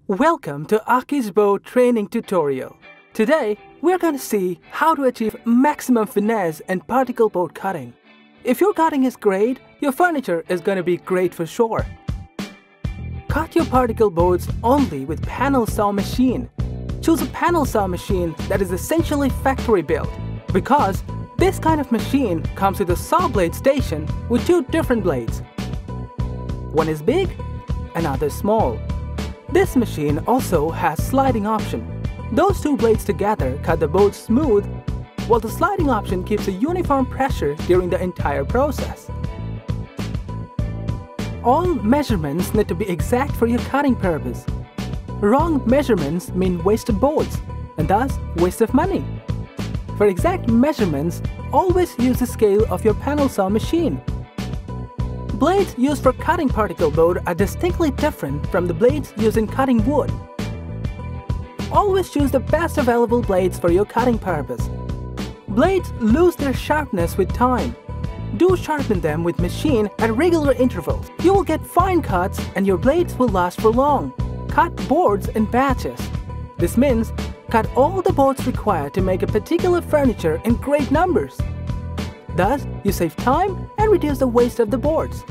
Welcome to Akij Board training tutorial. Today, we're going to see how to achieve maximum finesse in particle board cutting. If your cutting is great, your furniture is going to be great for sure. Cut your particle boards only with panel saw machine. Choose a panel saw machine that is essentially factory built, because this kind of machine comes with a saw blade station with two different blades. One is big, another small. This machine also has sliding option. Those two blades together cut the board smooth, while the sliding option keeps a uniform pressure during the entire process. All measurements need to be exact for your cutting purpose. Wrong measurements mean waste of boards, and thus waste of money. For exact measurements, always use the scale of your panel saw machine. Blades used for cutting particle board are distinctly different from the blades used in cutting wood. Always choose the best available blades for your cutting purpose. Blades lose their sharpness with time. Do sharpen them with machine at regular intervals. You will get fine cuts and your blades will last for long. Cut boards in batches. This means cut all the boards required to make a particular furniture in great numbers. Thus, you save time and reduce the waste of the boards.